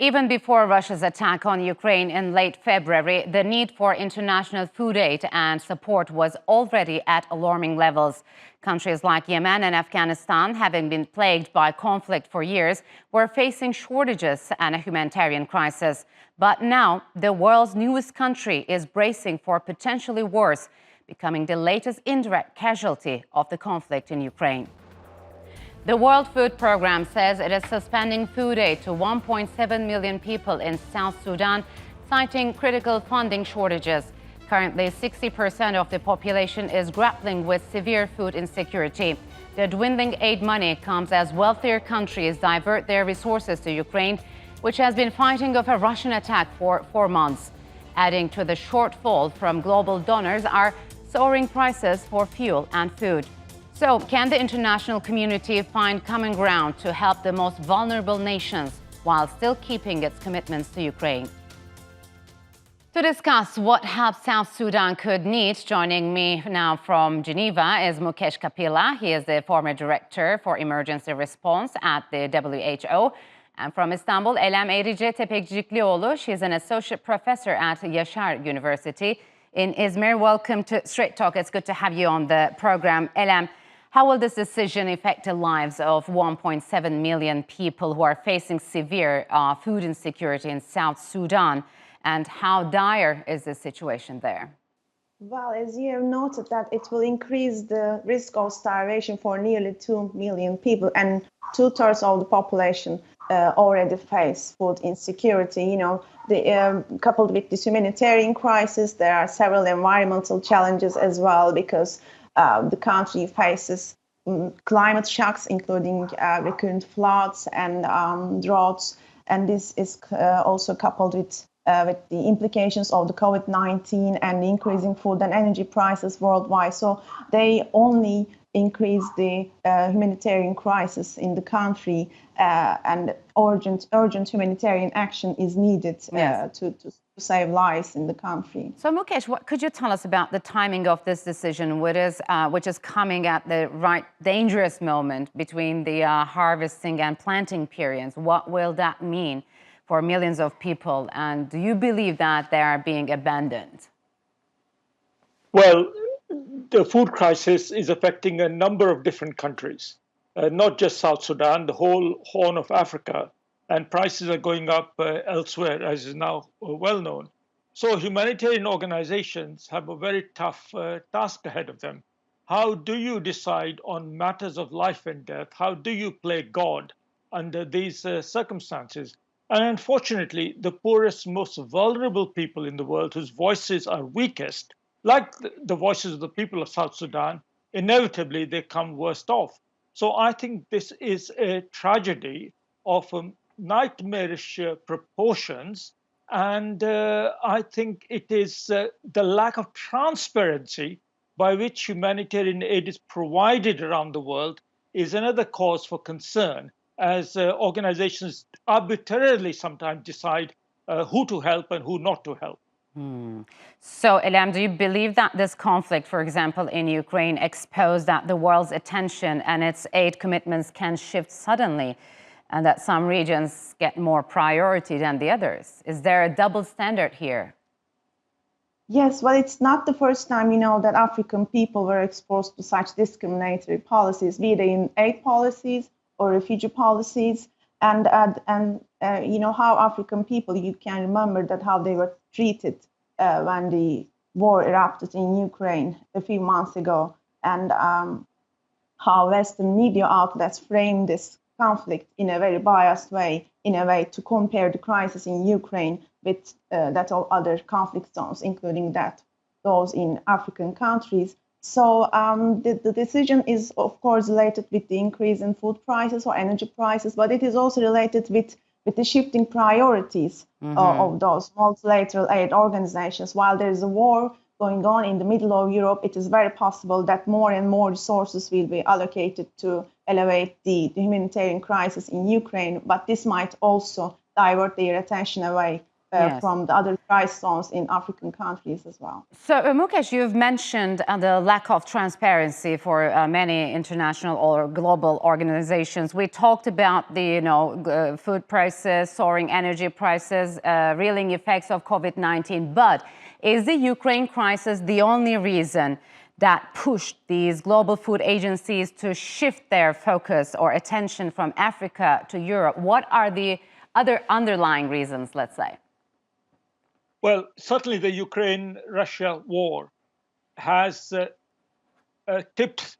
Even before Russia's attack on Ukraine in late February, the need for international food aid and support was already at alarming levels. Countries like Yemen and Afghanistan, having been plagued by conflict for years, were facing shortages and a humanitarian crisis. But now, the world's newest country is bracing for potentially worse, becoming the latest indirect casualty of the conflict in Ukraine. The World Food Programme says it is suspending food aid to 1.7 million people in South Sudan, citing critical funding shortages. Currently, 60% of the population is grappling with severe food insecurity. The dwindling aid money comes as wealthier countries divert their resources to Ukraine, which has been fighting off a Russian attack for 4 months. Adding to the shortfall from global donors are soaring prices for fuel and food. So, can the international community find common ground to help the most vulnerable nations while still keeping its commitments to Ukraine? To discuss what help South Sudan could need, joining me now from Geneva is Mukesh Kapila. He is the former director for emergency response at the WHO. And from Istanbul, Elem Erice Tepekciklioğlu. She's an associate professor at Yaşar University in Izmir. Welcome to Straight Talk. It's good to have you on the program. Elem, how will this decision affect the lives of 1.7 million people who are facing severe food insecurity in South Sudan? And how dire is the situation there? Well, as you have noted, that it will increase the risk of starvation for nearly 2 million people, and 2/3 of the population already face food insecurity. You know, coupled with this humanitarian crisis, there are several environmental challenges as well, because the country faces climate shocks, including recurrent floods and droughts, and this is also coupled with the implications of the COVID-19 and the increasing food and energy prices worldwide. So they only increase the humanitarian crisis in the country, and urgent humanitarian action is needed to save lives in the country. So Mukesh, what could you tell us about the timing of this decision, which is coming at the right dangerous moment between the harvesting and planting periods? What will that mean for millions of people, and do you believe that they are being abandoned? Well, the food crisis is affecting a number of different countries, not just South Sudan, the whole Horn of Africa, and prices are going up elsewhere, as is now well known. So humanitarian organizations have a very tough task ahead of them. How do you decide on matters of life and death? How do you play God under these circumstances? And unfortunately, the poorest, most vulnerable people in the world, whose voices are weakest, like the voices of the people of South Sudan, inevitably they come worst off. So I think this is a tragedy of nightmarish proportions. And I think it is the lack of transparency by which humanitarian aid is provided around the world is another cause for concern, as organizations arbitrarily sometimes decide who to help and who not to help. So, Elem, do you believe that this conflict, for example, in Ukraine, exposed that the world's attention and its aid commitments can shift suddenly, and that some regions get more priority than the others? Is there a double standard here? Yes, well, it's not the first time, that African people were exposed to such discriminatory policies, be they in aid policies or refugee policies. And how African people, you can remember that how they were treated when the war erupted in Ukraine a few months ago, and how Western media outlets framed this conflict in a very biased way, in a way to compare the crisis in Ukraine with that of other conflict zones, including those in African countries. So the decision is, of course, related with the increase in food prices or energy prices, but it is also related with the shifting priorities of those multilateral aid organizations. While there is a war going on in the middle of Europe, it is very possible that more and more resources will be allocated to elevate the humanitarian crisis in Ukraine, but this might also divert their attention away Yes. from the other crisis zones in African countries as well. So, Mukesh, you've mentioned the lack of transparency for many international or global organizations. We talked about the food prices, soaring energy prices, reeling effects of COVID-19. But is the Ukraine crisis the only reason that pushed these global food agencies to shift their focus or attention from Africa to Europe? What are the other underlying reasons, let's say? Well, certainly the Ukraine-Russia war has tipped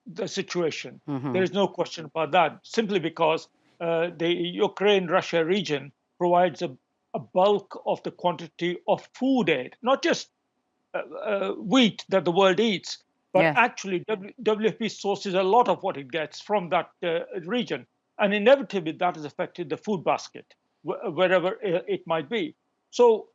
the situation. Mm-hmm. There is no question about that, simply because the Ukraine-Russia region provides a bulk of the quantity of food aid, not just wheat that the world eats, but Yes. actually WFP sources a lot of what it gets from that region. And inevitably that has affected the food basket, wherever it might be. So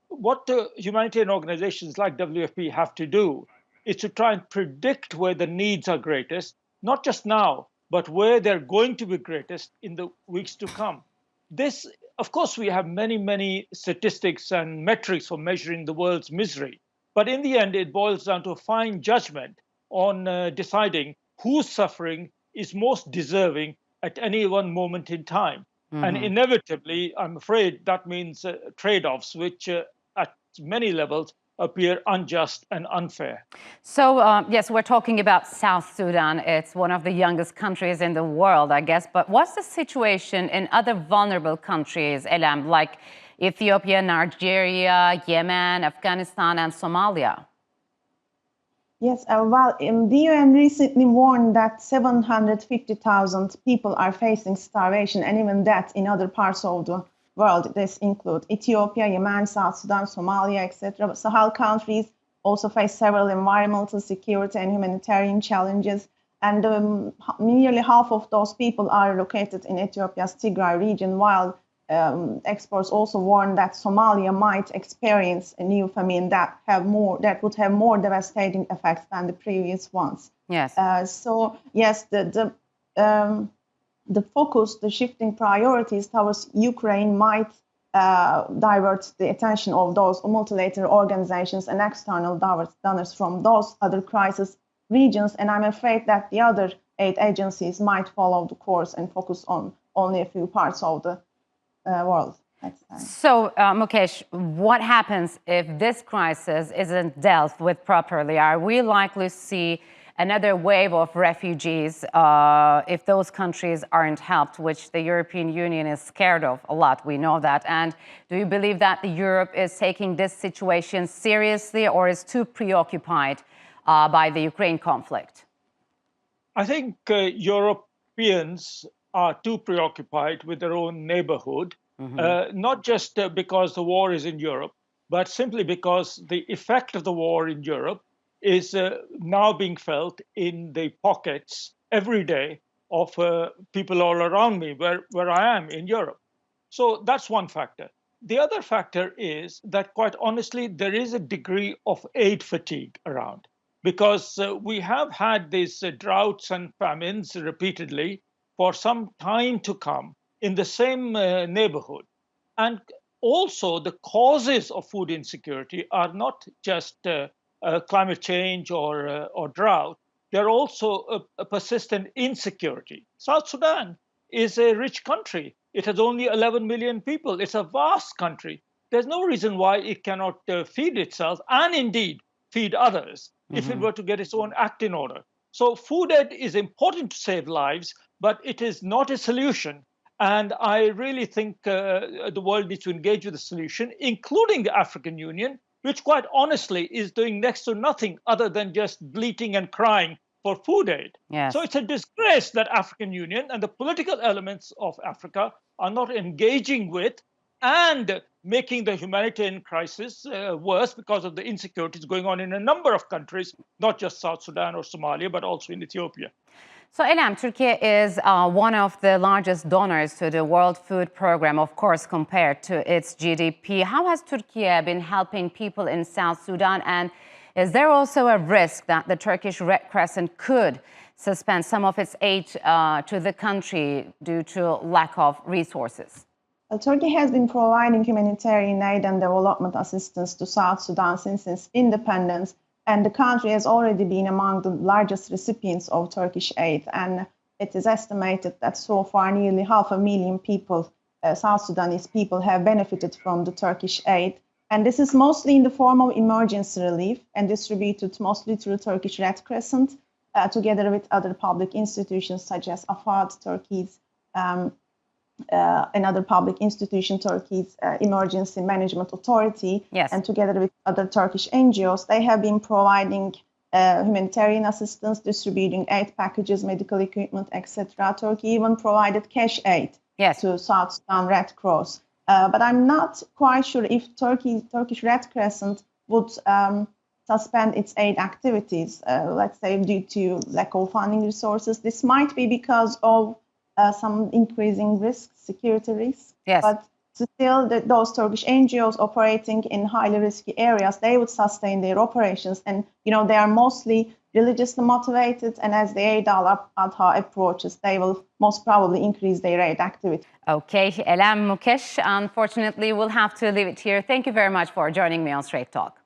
what the humanitarian organizations like WFP have to do is to try and predict where the needs are greatest, not just now, but where they're going to be greatest in the weeks to come. This, of course, we have many, many statistics and metrics for measuring the world's misery. But in the end, it boils down to a fine judgment on deciding whose suffering is most deserving at any one moment in time. Mm-hmm. And inevitably, I'm afraid that means trade-offs, which at many levels appear unjust and unfair. So, yes, we're talking about South Sudan. It's one of the youngest countries in the world, I guess. But what's the situation in other vulnerable countries, Elam, like Ethiopia, Nigeria, Yemen, Afghanistan, and Somalia? Yes, well, the UN recently warned that 750,000 people are facing starvation and even death in other parts of the world. This includes Ethiopia, Yemen, South Sudan, Somalia, etc. Sahel countries also face several environmental, security, and humanitarian challenges. And nearly half of those people are located in Ethiopia's Tigray region, while experts also warn that Somalia might experience a new famine that would have more devastating effects than the previous ones. Yes. So yes, the focus, the shifting priorities towards Ukraine might divert the attention of those multilateral organizations and external donors from those other crisis regions. And I'm afraid that the other aid agencies might follow the course and focus on only a few parts of the world. So, Mukesh, what happens if this crisis isn't dealt with properly? Are we likely to see another wave of refugees if those countries aren't helped, which the European Union is scared of a lot? We know that. And do you believe that Europe is taking this situation seriously or is too preoccupied by the Ukraine conflict? I think Europeans are too preoccupied with their own neighborhood, not just because the war is in Europe, but simply because the effect of the war in Europe is now being felt in the pockets every day of people all around me, where I am in Europe. So that's one factor. The other factor is that, quite honestly, there is a degree of aid fatigue around, because we have had these droughts and famines repeatedly for some time to come in the same neighborhood. And also the causes of food insecurity are not just climate change or drought. They're also a persistent insecurity. South Sudan is a rich country. It has only 11 million people. It's a vast country. There's no reason why it cannot feed itself and indeed feed others if it were to get its own act in order. So food aid is important to save lives, but it is not a solution. And I really think the world needs to engage with the solution, including the African Union, which quite honestly is doing next to nothing other than just bleating and crying for food aid. Yes. So it's a disgrace that African Union and the political elements of Africa are not engaging with and making the humanitarian crisis worse because of the insecurities going on in a number of countries, not just South Sudan or Somalia, but also in Ethiopia. So, Elam, Turkey is one of the largest donors to the World Food Programme, of course, compared to its GDP. How has Turkey been helping people in South Sudan? And is there also a risk that the Turkish Red Crescent could suspend some of its aid to the country due to lack of resources? Turkey has been providing humanitarian aid and development assistance to South Sudan since its independence, and the country has already been among the largest recipients of Turkish aid. And it is estimated that so far nearly 500,000 people, South Sudanese people, have benefited from the Turkish aid. And this is mostly in the form of emergency relief and distributed mostly through Turkish Red Crescent, together with other public institutions such as AFAD, Turkey's another public institution, Turkey's Emergency Management Authority, yes, and together with other Turkish NGOs, they have been providing humanitarian assistance, distributing aid packages, medical equipment, etc. Turkey even provided cash aid, yes, to South Sudan Red Cross. But I'm not quite sure if Turkish Red Crescent would suspend its aid activities, let's say due to lack of funding resources. This might be because of some increasing risks, security risks. yes. But still, those Turkish NGOs operating in highly risky areas, they would sustain their operations. And, they are mostly religiously motivated. And as the Eid al-Adha approaches, they will most probably increase their aid activity. Okay, Elam Mukesh, unfortunately, we'll have to leave it here. Thank you very much for joining me on Straight Talk.